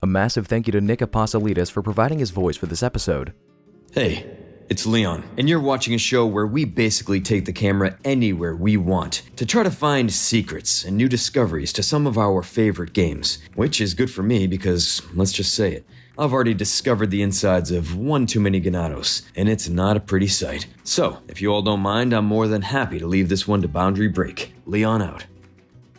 massive thank you to Nick Apostolides for providing his voice for this episode. Hey, it's Leon, and you're watching a show where we basically take the camera anywhere we want to try to find secrets and new discoveries to some of our favorite games, which is good for me because, let's just say it, I've already discovered the insides of one too many ganados, and it's not a pretty sight. So, if you all don't mind, I'm more than happy to leave this one to Boundary Break. Leon out.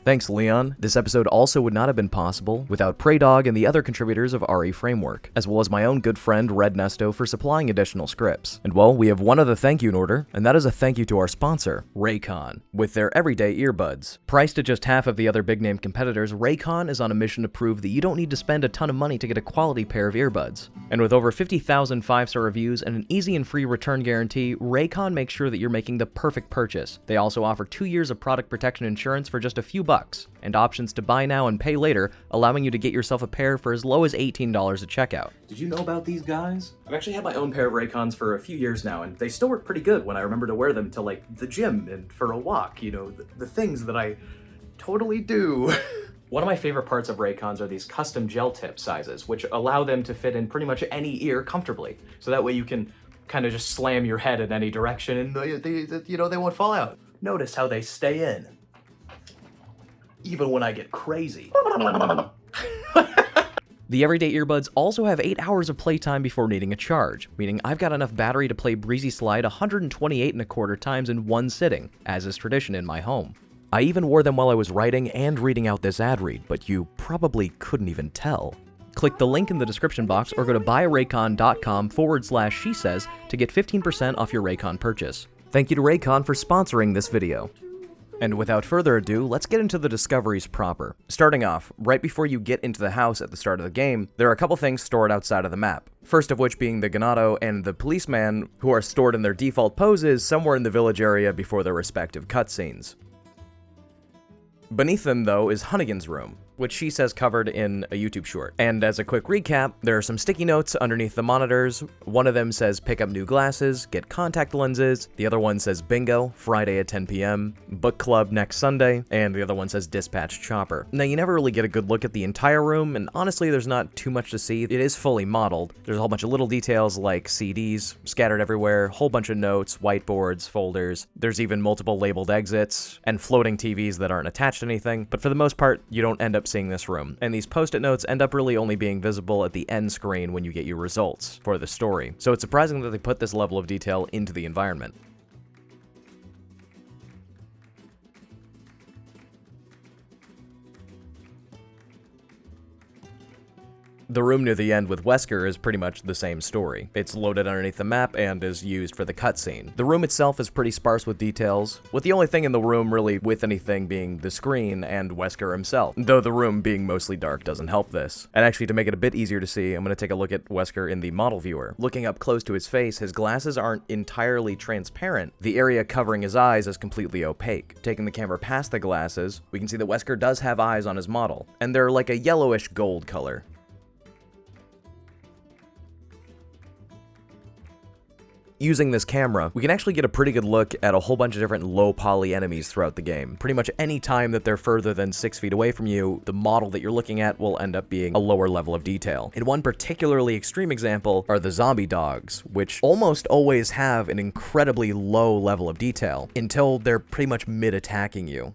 Thanks, Leon. This episode also would not have been possible without Preydog and the other contributors of RE Framework, as well as my own good friend Red Nesto for supplying additional scripts. And well, we have one other thank you in order, and that is a thank you to our sponsor, Raycon, with their everyday earbuds. Priced at just half of the other big-name competitors, Raycon is on a mission to prove that you don't need to spend a ton of money to get a quality pair of earbuds. And with over 50,000 5-star reviews and an easy and free return guarantee, Raycon makes sure that you're making the perfect purchase. They also offer 2 years of product protection insurance for just a few bucks, and options to buy now and pay later, allowing you to get yourself a pair for as low as $18 at checkout. Did you know about these guys? I've actually had my own pair of Raycons for a few years now, and they still work pretty good when I remember to wear them to, like, the gym and for a walk, you know, the things that I totally do. One of my favorite parts of Raycons are these custom gel tip sizes, which allow them to fit in pretty much any ear comfortably. So that way you can kind of just slam your head in any direction and they won't fall out. Notice how they stay in, even when I get crazy. The everyday earbuds also have 8 hours of playtime before needing a charge, meaning I've got enough battery to play Breezy Slide 128.25 times in one sitting, as is tradition in my home. I even wore them while I was writing and reading out this ad read, but you probably couldn't even tell. Click the link in the description box or go to buyraycon.com/Shesez to get 15% off your Raycon purchase. Thank you to Raycon for sponsoring this video. And without further ado, let's get into the discoveries proper. Starting off, right before you get into the house at the start of the game, there are a couple things stored outside of the map. First of which being the ganado and the policeman, who are stored in their default poses somewhere in the village area before their respective cutscenes. Beneath them, though, is Hunnigan's room, which she says covered in a YouTube short. And as a quick recap, there are some sticky notes underneath the monitors. One of them says pick up new glasses, get contact lenses. The other one says bingo, Friday at 10 p.m, book club next Sunday, and the other one says dispatch chopper. Now, you never really get a good look at the entire room, and honestly, there's not too much to see. It is fully modeled. There's a whole bunch of little details like CDs scattered everywhere, whole bunch of notes, whiteboards, folders. There's even multiple labeled exits, and floating TVs that aren't attached to anything, but for the most part, you don't end up seeing this room, and these post-it notes end up really only being visible at the end screen when you get your results for the story. So it's surprising that they put this level of detail into the environment. The room near the end with Wesker is pretty much the same story. It's loaded underneath the map and is used for the cutscene. The room itself is pretty sparse with details, with the only thing in the room really with anything being the screen and Wesker himself, though the room being mostly dark doesn't help this. And actually, to make it a bit easier to see, I'm going to take a look at Wesker in the model viewer. Looking up close to his face, his glasses aren't entirely transparent. The area covering his eyes is completely opaque. Taking the camera past the glasses, we can see that Wesker does have eyes on his model, and they're like a yellowish gold color. Using this camera, we can actually get a pretty good look at a whole bunch of different low poly enemies throughout the game. Pretty much any time that they're further than 6 feet away from you, the model that you're looking at will end up being a lower level of detail. In one particularly extreme example are the zombie dogs, which almost always have an incredibly low level of detail until they're pretty much mid-attacking you.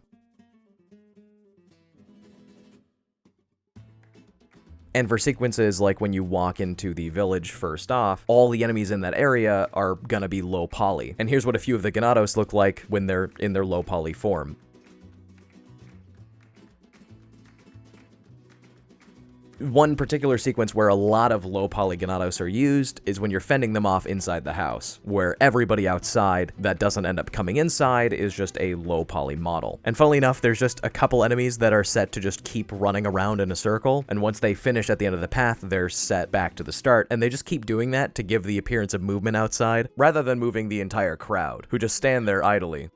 And for sequences like when you walk into the village first off, all the enemies in that area are gonna be low poly. And here's what a few of the ganados look like when they're in their low poly form. One particular sequence where a lot of low poly ganados are used is when you're fending them off inside the house, where everybody outside that doesn't end up coming inside is just a low poly model. And funnily enough, there's just a couple enemies that are set to just keep running around in a circle, and once they finish at the end of the path, they're set back to the start, and they just keep doing that to give the appearance of movement outside, rather than moving the entire crowd, who just stand there idly.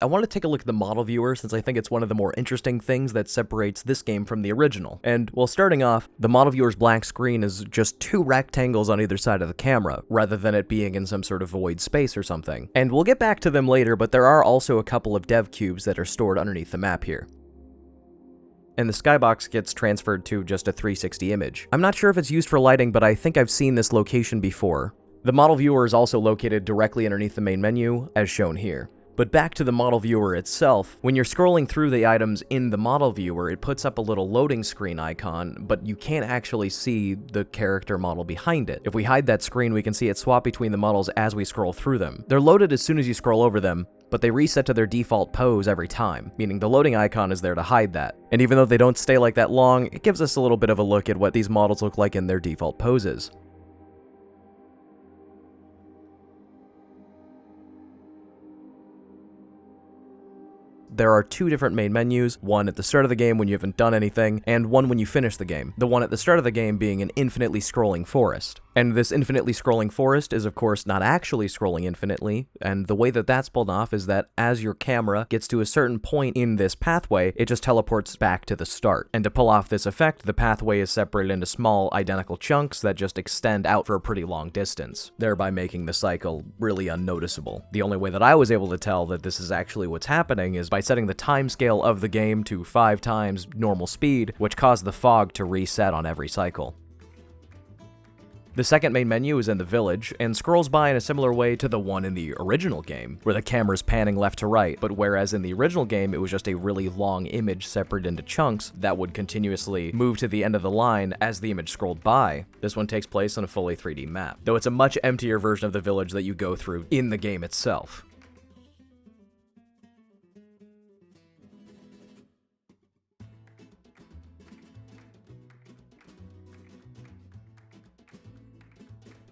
I want to take a look at the model viewer since I think it's one of the more interesting things that separates this game from the original. And, well, starting off, the model viewer's black screen is just two rectangles on either side of the camera, rather than it being in some sort of void space or something. And we'll get back to them later, but there are also a couple of dev cubes that are stored underneath the map here. And the skybox gets transferred to just a 360 image. I'm not sure if it's used for lighting, but I think I've seen this location before. The model viewer is also located directly underneath the main menu, as shown here. But back to the model viewer itself, when you're scrolling through the items in the model viewer, it puts up a little loading screen icon, but you can't actually see the character model behind it. If we hide that screen, we can see it swap between the models as we scroll through them. They're loaded as soon as you scroll over them, but they reset to their default pose every time, meaning the loading icon is there to hide that. And even though they don't stay like that long, it gives us a little bit of a look at what these models look like in their default poses. There are two different main menus, one at the start of the game when you haven't done anything, and one when you finish the game. The one at the start of the game being an infinitely scrolling forest. And this infinitely scrolling forest is of course not actually scrolling infinitely, and the way that that's pulled off is that as your camera gets to a certain point in this pathway, it just teleports back to the start. And to pull off this effect, the pathway is separated into small identical chunks that just extend out for a pretty long distance, thereby making the cycle really unnoticeable. The only way that I was able to tell that this is actually what's happening is by setting the timescale of the game to 5 times normal speed, which caused the fog to reset on every cycle. The second main menu is in the village, and scrolls by in a similar way to the one in the original game, where the camera's panning left to right, but whereas in the original game it was just a really long image separated into chunks that would continuously move to the end of the line as the image scrolled by, this one takes place on a fully 3D map, though it's a much emptier version of the village that you go through in the game itself.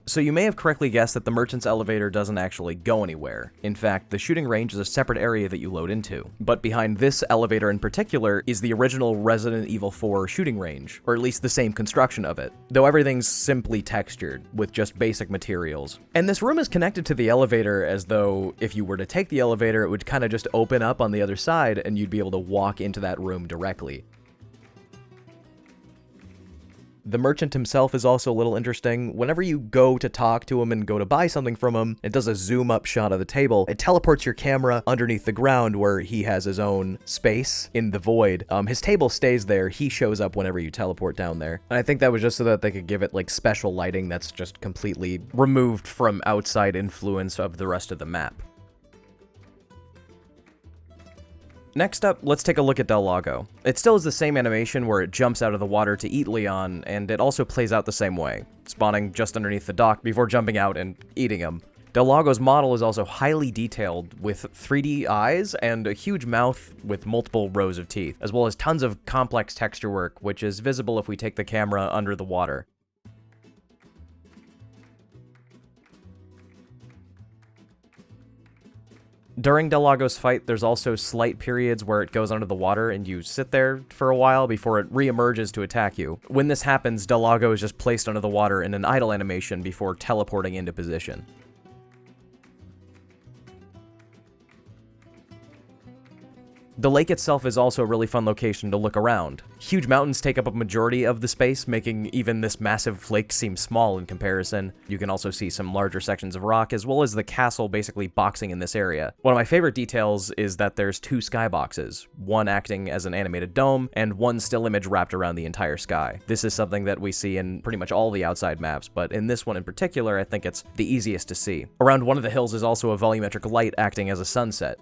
So you may have correctly guessed that the merchant's elevator doesn't actually go anywhere. In fact, the shooting range is a separate area that you load into. But behind this elevator in particular is the original Resident Evil 4 shooting range, or at least the same construction of it, though everything's simply textured, with just basic materials. And this room is connected to the elevator as though if you were to take the elevator, it would kind of just open up on the other side and you'd be able to walk into that room directly. The merchant himself is also a little interesting. Whenever you go to talk to him and go to buy something from him, it does a zoom up shot of the table. It teleports your camera underneath the ground where he has his own space in the void. His table stays there. He shows up whenever you teleport down there. And I think that was just so that they could give it like special lighting that's just completely removed from outside influence of the rest of the map. Next up, let's take a look at Lago. It still has the same animation where it jumps out of the water to eat Leon, and it also plays out the same way, spawning just underneath the dock before jumping out and eating him. Lago's model is also highly detailed, with 3D eyes and a huge mouth with multiple rows of teeth, as well as tons of complex texture work, which is visible if we take the camera under the water. During Lago's fight, there's also slight periods where it goes under the water and you sit there for a while before it re-emerges to attack you. When this happens, Lago is just placed under the water in an idle animation before teleporting into position. The lake itself is also a really fun location to look around. Huge mountains take up a majority of the space, making even this massive lake seem small in comparison. You can also see some larger sections of rock, as well as the castle basically boxing in this area. One of my favorite details is that there's 2 skyboxes, one acting as an animated dome, and one still image wrapped around the entire sky. This is something that we see in pretty much all the outside maps, but in this one in particular, I think it's the easiest to see. Around one of the hills is also a volumetric light acting as a sunset.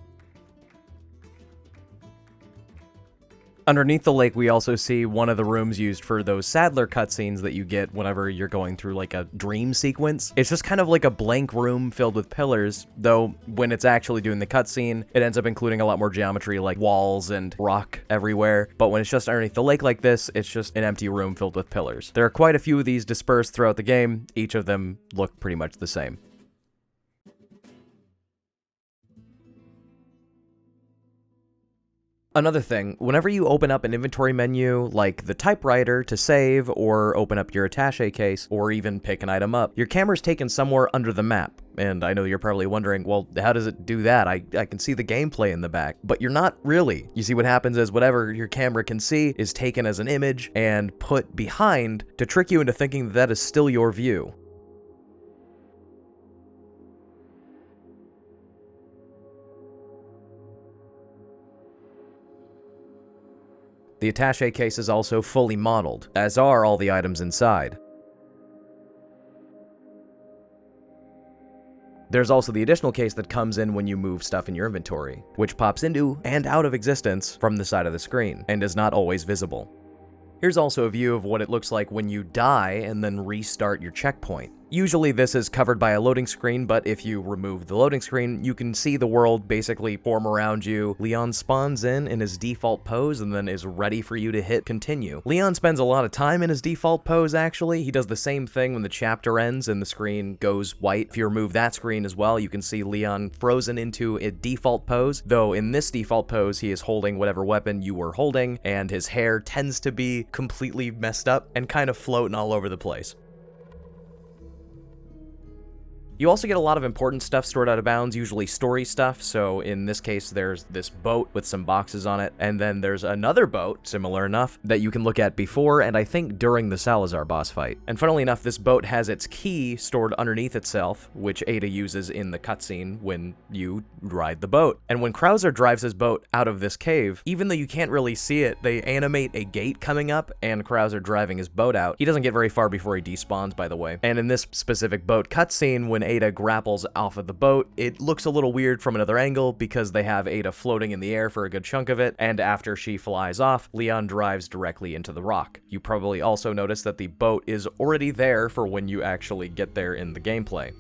Underneath the lake, we also see one of the rooms used for those Sadler cutscenes that you get whenever you're going through like a dream sequence. It's just kind of like a blank room filled with pillars, though when it's actually doing the cutscene, it ends up including a lot more geometry like walls and rock everywhere. But when it's just underneath the lake like this, it's just an empty room filled with pillars. There are quite a few of these dispersed throughout the game. Each of them look pretty much the same. Another thing, whenever you open up an inventory menu, like the typewriter to save, or open up your attaché case, or even pick an item up, your camera's taken somewhere under the map. And I know you're probably wondering, well, how does it do that? I can see the gameplay in the back, but you're not really. You see, what happens is whatever your camera can see is taken as an image and put behind to trick you into thinking that is still your view. The attaché case is also fully modeled, as are all the items inside. There's also the additional case that comes in when you move stuff in your inventory, which pops into and out of existence from the side of the screen, and is not always visible. Here's also a view of what it looks like when you die and then restart your checkpoint. Usually this is covered by a loading screen, but if you remove the loading screen, you can see the world basically form around you. Leon spawns in his default pose and then is ready for you to hit continue. Leon spends a lot of time in his default pose, actually. He does the same thing when the chapter ends and the screen goes white. If you remove that screen as well, you can see Leon frozen into a default pose, though in this default pose, he is holding whatever weapon you were holding, and his hair tends to be completely messed up and kind of floating all over the place. You also get a lot of important stuff stored out of bounds, usually story stuff, so in this case there's this boat with some boxes on it, and then there's another boat, similar enough, that you can look at before and I think during the Salazar boss fight. And funnily enough, this boat has its key stored underneath itself, which Ada uses in the cutscene when you ride the boat. And when Krauser drives his boat out of this cave, even though you can't really see it, they animate a gate coming up and Krauser driving his boat out. He doesn't get very far before he despawns, by the way. And in this specific boat cutscene, when Ada grapples off of the boat, it looks a little weird from another angle because they have Ada floating in the air for a good chunk of it, and after she flies off, Leon drives directly into the rock. You probably also notice that the boat is already there for when you actually get there in the gameplay.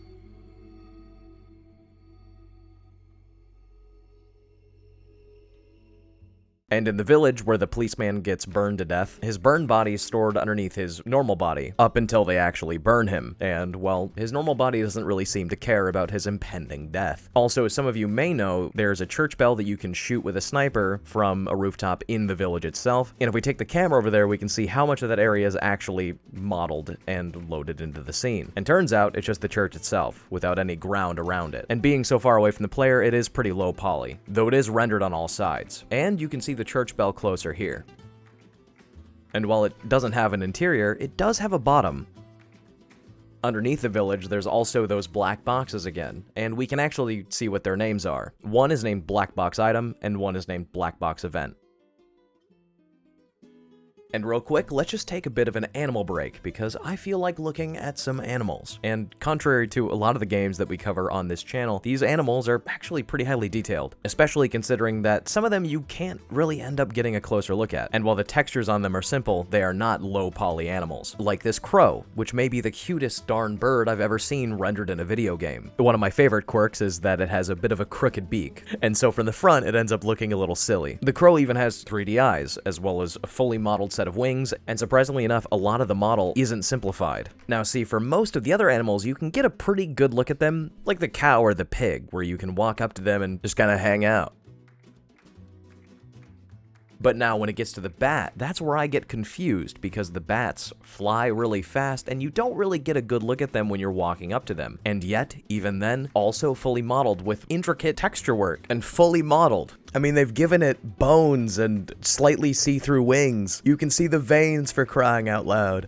And in the village where the policeman gets burned to death, his burned body is stored underneath his normal body, up until they actually burn him. And, well, his normal body doesn't really seem to care about his impending death. Also, as some of you may know, there's a church bell that you can shoot with a sniper from a rooftop in the village itself. And if we take the camera over there, we can see how much of that area is actually modeled and loaded into the scene. And turns out, it's just the church itself, without any ground around it. And being so far away from the player, it is pretty low poly, though it is rendered on all sides. And you can see the church bell closer here. And while it doesn't have an interior, it does have a bottom. Underneath the village, there's also those black boxes again, and we can actually see what their names are. One is named Black Box Item, and one is named Black Box Event. And real quick, let's just take a bit of an animal break, because I feel like looking at some animals. And contrary to a lot of the games that we cover on this channel, these animals are actually pretty highly detailed, especially considering that some of them you can't really end up getting a closer look at. And while the textures on them are simple, they are not low poly animals. Like this crow, which may be the cutest darn bird I've ever seen rendered in a video game. One of my favorite quirks is that it has a bit of a crooked beak, and so from the front it ends up looking a little silly. The crow even has 3D eyes, as well as a fully modeled set of wings, and surprisingly enough, a lot of the model isn't simplified. Now see, for most of the other animals, you can get a pretty good look at them, like the cow or the pig, where you can walk up to them and just kind of hang out. But now when it gets to the bat, that's where I get confused, because the bats fly really fast and you don't really get a good look at them when you're walking up to them. And yet, even then, also fully modeled with intricate texture work and fully modeled. I mean, they've given it bones and slightly see-through wings. You can see the veins, for crying out loud.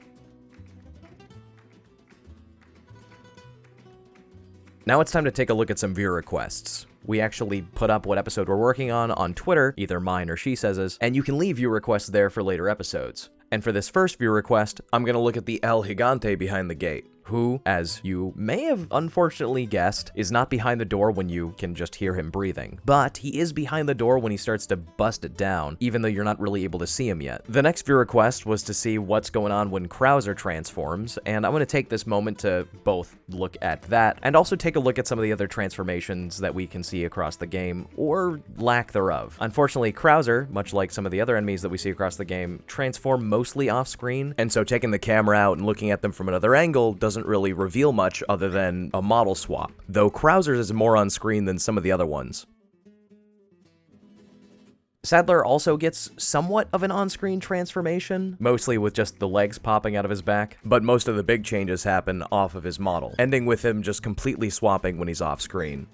Now it's time to take a look at some viewer requests. We actually put up what episode we're working on Twitter, either mine or Shesez's, and you can leave viewer requests there for later episodes. And for this first viewer request, I'm gonna look at the El Gigante behind the gate, who, as you may have unfortunately guessed, is not behind the door when you can just hear him breathing. But he is behind the door when he starts to bust it down, even though you're not really able to see him yet. The next viewer request was to see what's going on when Krauser transforms, and I'm gonna take this moment to both look at that, and also take a look at some of the other transformations that we can see across the game, or lack thereof. Unfortunately, Krauser, much like some of the other enemies that we see across the game, transform mostly off-screen, and so taking the camera out and looking at them from another angle doesn't really reveal much other than a model swap, though Krauser's is more on screen than some of the other ones. Sadler also gets somewhat of an on-screen transformation, mostly with just the legs popping out of his back, but most of the big changes happen off of his model, ending with him just completely swapping when he's off-screen.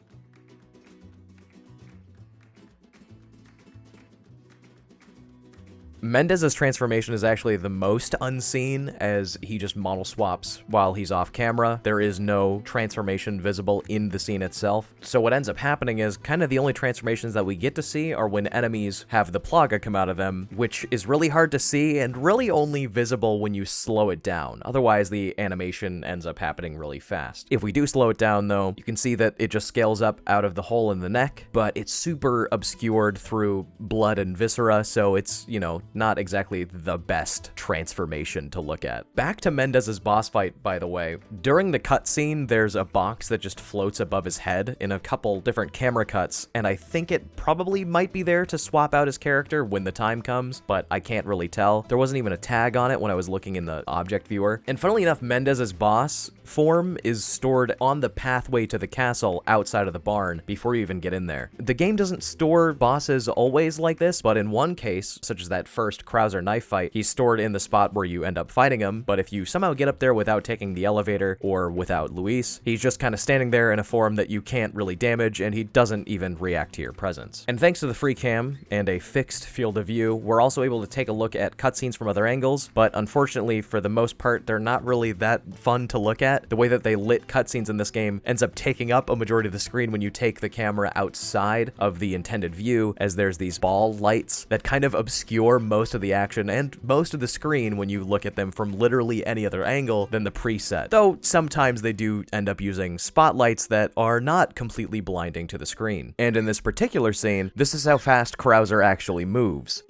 Mendez's transformation is actually the most unseen, as he just model swaps while he's off camera. There is no transformation visible in the scene itself. So what ends up happening is kind of the only transformations that we get to see are when enemies have the plaga come out of them, which is really hard to see and really only visible when you slow it down. Otherwise, the animation ends up happening really fast. If we do slow it down though, you can see that it just scales up out of the hole in the neck, but it's super obscured through blood and viscera, so it's, you know, not exactly the best transformation to look at. Back to Mendez's boss fight, by the way. During the cutscene, there's a box that just floats above his head in a couple different camera cuts, and I think it probably might be there to swap out his character when the time comes, but I can't really tell. There wasn't even a tag on it when I was looking in the object viewer. And funnily enough, Mendez's boss form is stored on the pathway to the castle outside of the barn before you even get in there. The game doesn't store bosses always like this, but in one case, such as that first Krauser knife fight, he's stored in the spot where you end up fighting him, but if you somehow get up there without taking the elevator or without Luis, he's just kind of standing there in a form that you can't really damage, and he doesn't even react to your presence. And thanks to the free cam and a fixed field of view, we're also able to take a look at cutscenes from other angles, but unfortunately, for the most part, they're not really that fun to look at. The way that they lit cutscenes in this game ends up taking up a majority of the screen when you take the camera outside of the intended view, as there's these ball lights that kind of obscure most of the action and most of the screen when you look at them from literally any other angle than the preset. Though sometimes they do end up using spotlights that are not completely blinding to the screen. And in this particular scene, this is how fast Krauser actually moves.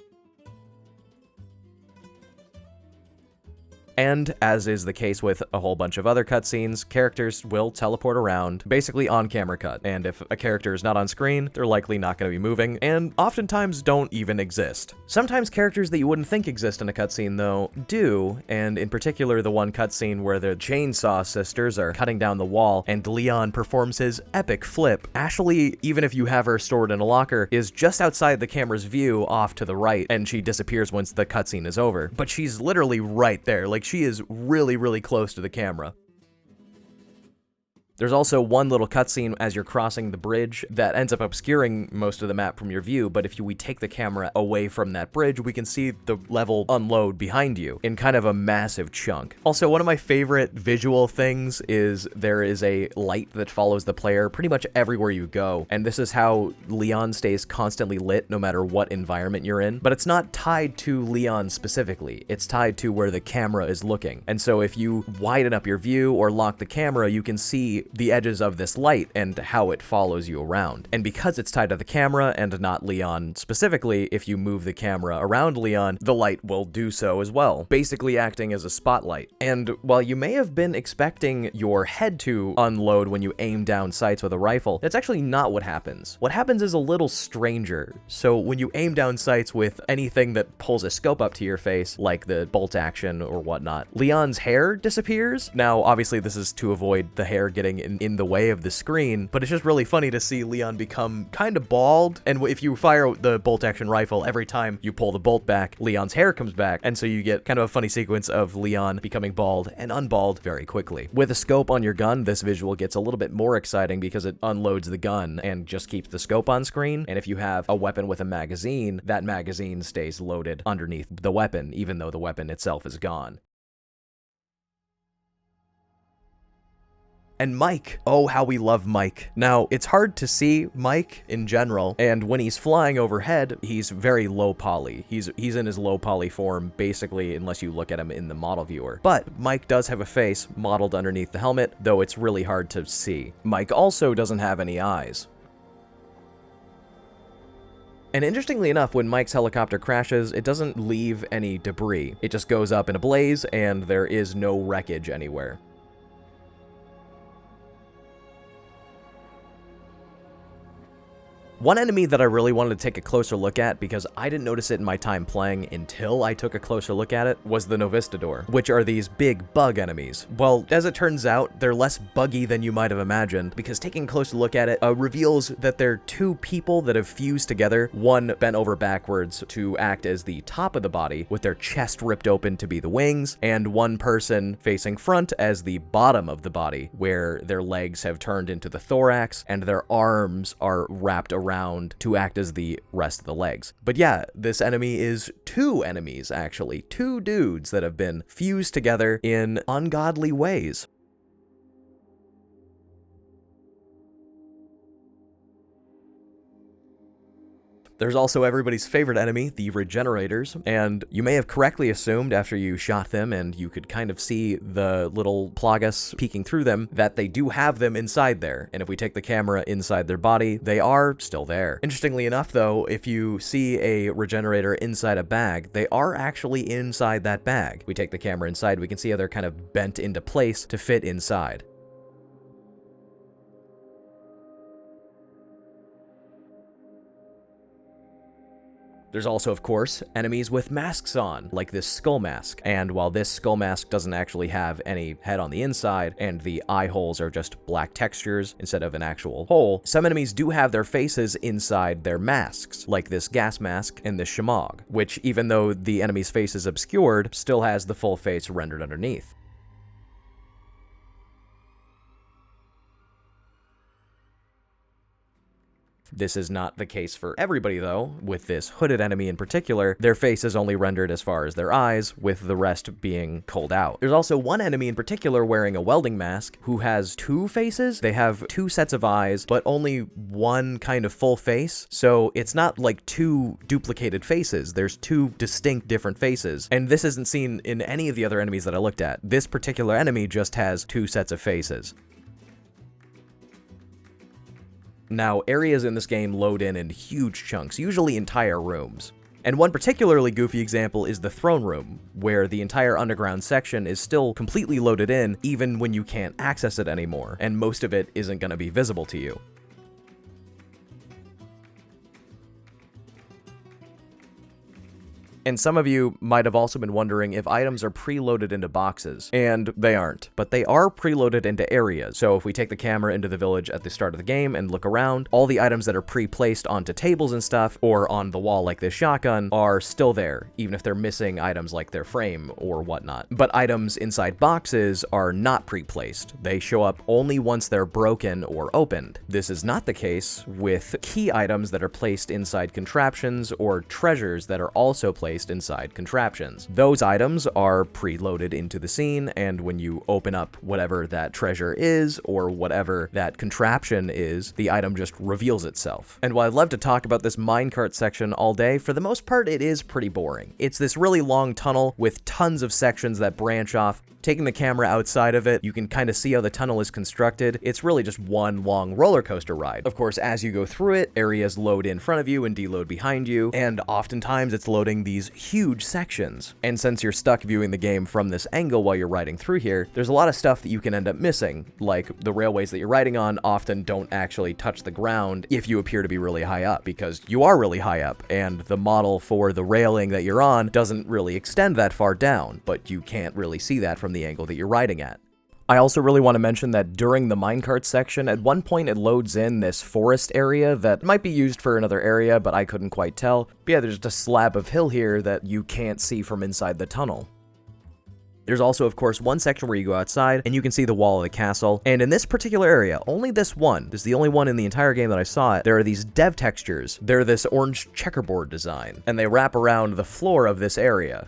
And, as is the case with a whole bunch of other cutscenes, characters will teleport around, basically on camera cut, and if a character is not on screen, they're likely not going to be moving, and oftentimes don't even exist. Sometimes characters that you wouldn't think exist in a cutscene, though, do, and in particular the one cutscene where the Chainsaw Sisters are cutting down the wall, and Leon performs his epic flip. Ashley, even if you have her stored in a locker, is just outside the camera's view off to the right, and she disappears once the cutscene is over. But she's literally right there, like she is really, really close to the camera. There's also one little cutscene as you're crossing the bridge that ends up obscuring most of the map from your view, but if we take the camera away from that bridge, we can see the level unload behind you in kind of a massive chunk. Also, one of my favorite visual things is there is a light that follows the player pretty much everywhere you go, and this is how Leon stays constantly lit no matter what environment you're in, but it's not tied to Leon specifically, it's tied to where the camera is looking. And so if you widen up your view or lock the camera, you can see the edges of this light and how it follows you around. And because it's tied to the camera and not Leon specifically, if you move the camera around Leon, the light will do so as well, basically acting as a spotlight. And while you may have been expecting your head to unload when you aim down sights with a rifle, that's actually not what happens. What happens is a little stranger. So when you aim down sights with anything that pulls a scope up to your face, like the bolt action or whatnot, Leon's hair disappears. Now, obviously this is to avoid the hair getting in the way of the screen, but it's just really funny to see Leon become kind of bald, and if you fire the bolt action rifle, every time you pull the bolt back, Leon's hair comes back, and so you get kind of a funny sequence of Leon becoming bald and unbald very quickly. With a scope on your gun, this visual gets a little bit more exciting because it unloads the gun and just keeps the scope on screen, and if you have a weapon with a magazine, that magazine stays loaded underneath the weapon, even though the weapon itself is gone. And Mike. Oh, how we love Mike. Now, it's hard to see Mike in general, and when he's flying overhead, he's very low poly. He's in his low poly form, basically, unless you look at him in the model viewer. But Mike does have a face modeled underneath the helmet, though it's really hard to see. Mike also doesn't have any eyes. And interestingly enough, when Mike's helicopter crashes, it doesn't leave any debris. It just goes up in a blaze, and there is no wreckage anywhere. One enemy that I really wanted to take a closer look at, because I didn't notice it in my time playing until I took a closer look at it, was the Novistador, which are these big bug enemies. Well, as it turns out, they're less buggy than you might have imagined, because taking a closer look at it reveals that they're two people that have fused together, one bent over backwards to act as the top of the body, with their chest ripped open to be the wings, and one person facing front as the bottom of the body, where their legs have turned into the thorax, and their arms are wrapped around to act as the rest of the legs. But yeah, this enemy is two enemies, actually. Two dudes that have been fused together in ungodly ways. There's also everybody's favorite enemy, the Regenerators, and you may have correctly assumed after you shot them and you could kind of see the little plagas peeking through them that they do have them inside there, and if we take the camera inside their body, they are still there. Interestingly enough though, if you see a Regenerator inside a bag, they are actually inside that bag. We take the camera inside, we can see how they're kind of bent into place to fit inside. There's also, of course, enemies with masks on, like this skull mask, and while this skull mask doesn't actually have any head on the inside, and the eye holes are just black textures instead of an actual hole, some enemies do have their faces inside their masks, like this gas mask and this shamog, which, even though the enemy's face is obscured, still has the full face rendered underneath. This is not the case for everybody though. With this hooded enemy in particular, their face is only rendered as far as their eyes, with the rest being culled out. There's also one enemy in particular wearing a welding mask who has two faces. They have two sets of eyes, but only one kind of full face. So it's not like two duplicated faces. There's two distinct different faces. And this isn't seen in any of the other enemies that I looked at. This particular enemy just has two sets of faces. Now, areas in this game load in huge chunks, usually entire rooms. And one particularly goofy example is the throne room, where the entire underground section is still completely loaded in, even when you can't access it anymore, and most of it isn't going to be visible to you. And some of you might have also been wondering if items are preloaded into boxes, and they aren't, but they are preloaded into areas. So if we take the camera into the village at the start of the game and look around, all the items that are pre-placed onto tables and stuff, or on the wall like this shotgun, are still there, even if they're missing items like their frame or whatnot. But items inside boxes are not pre-placed. They show up only once they're broken or opened. This is not the case with key items that are placed inside contraptions or treasures that are also placed inside contraptions. Those items are preloaded into the scene, and when you open up whatever that treasure is or whatever that contraption is, the item just reveals itself. And while I'd love to talk about this minecart section all day, for the most part it is pretty boring. It's this really long tunnel with tons of sections that branch off. Taking the camera outside of it, you can kind of see how the tunnel is constructed. It's really just one long roller coaster ride. Of course, as you go through it, areas load in front of you and deload behind you, and oftentimes it's loading these huge sections. And since you're stuck viewing the game from this angle while you're riding through here, there's a lot of stuff that you can end up missing, like the railways that you're riding on often don't actually touch the ground if you appear to be really high up, because you are really high up, and the model for the railing that you're on doesn't really extend that far down, but you can't really see that from the angle that you're riding at. I also really want to mention that during the minecart section, at one point it loads in this forest area that might be used for another area, but I couldn't quite tell. But yeah, there's just a slab of hill here that you can't see from inside the tunnel. There's also, of course, one section where you go outside and you can see the wall of the castle. And in this particular area, only this one, this is the only one in the entire game that I saw it, there are these dev textures. They're this orange checkerboard design, and they wrap around the floor of this area.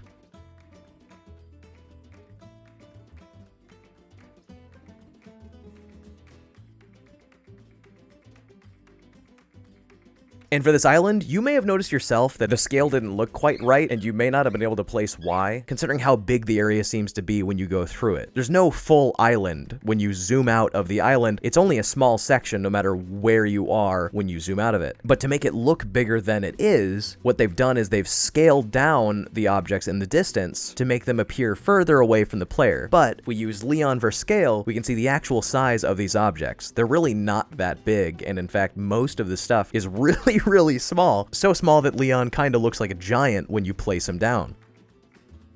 And for this island, you may have noticed yourself that the scale didn't look quite right, and you may not have been able to place why, considering how big the area seems to be when you go through it. There's no full island. When you zoom out of the island, it's only a small section no matter where you are when you zoom out of it. But to make it look bigger than it is, what they've done is they've scaled down the objects in the distance to make them appear further away from the player. But if we use Leon for scale, we can see the actual size of these objects. They're really not that big, and in fact, most of the stuff is really small. So small that Leon kind of looks like a giant when you place him down.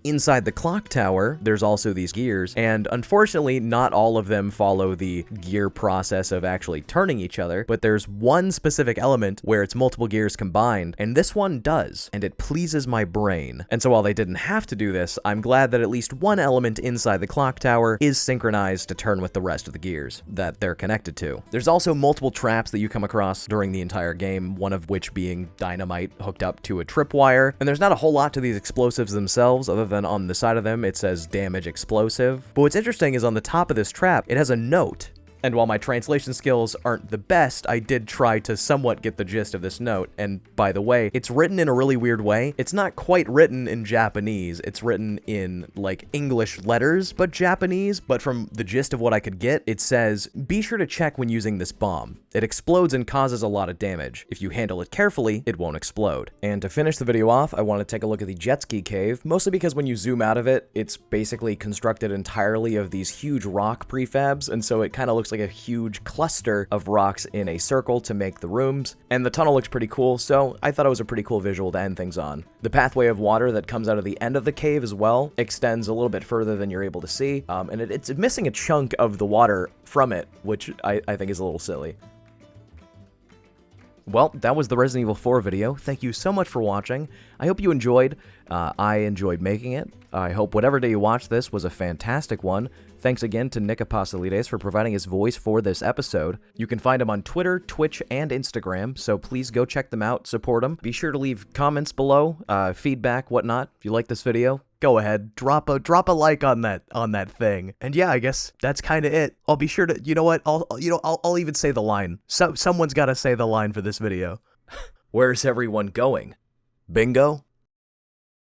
Inside the clock tower, there's also these gears, and unfortunately, not all of them follow the gear process of actually turning each other, but there's one specific element where it's multiple gears combined, and this one does, and it pleases my brain. And so while they didn't have to do this, I'm glad that at least one element inside the clock tower is synchronized to turn with the rest of the gears that they're connected to. There's also multiple traps that you come across during the entire game, one of which being dynamite hooked up to a tripwire, and there's not a whole lot to these explosives themselves other than on the side of them it says damage explosive. But what's interesting is on the top of this trap, it has a note. And while my translation skills aren't the best, I did try to somewhat get the gist of this note. And by the way, it's written in a really weird way. It's not quite written in Japanese. It's written in like English letters, but Japanese. But from the gist of what I could get, it says, be sure to check when using this bomb. It explodes and causes a lot of damage. If you handle it carefully, it won't explode. And to finish the video off, I want to take a look at the jet ski cave, mostly because when you zoom out of it, it's basically constructed entirely of these huge rock prefabs, and so it kind of looks like a huge cluster of rocks in a circle to make the rooms. And the tunnel looks pretty cool, so I thought it was a pretty cool visual to end things on. The pathway of water that comes out of the end of the cave as well extends a little bit further than you're able to see, and it's missing a chunk of the water from it, which I think is a little silly. Well, that was the Resident Evil 4 video. Thank you so much for watching. I hope you enjoyed. I enjoyed making it. I hope whatever day you watch this was a fantastic one. Thanks again to Nick Apostolides for providing his voice for this episode. You can find him on Twitter, Twitch, and Instagram, so please go check them out, support him. Be sure to leave comments below, feedback, whatnot. If you like this video, go ahead, drop a like on that thing. And yeah, I guess that's kind of it. I'll be sure to, you know what? I'll even say the line. Someone's got to say the line for this video. Where's everyone going? Bingo?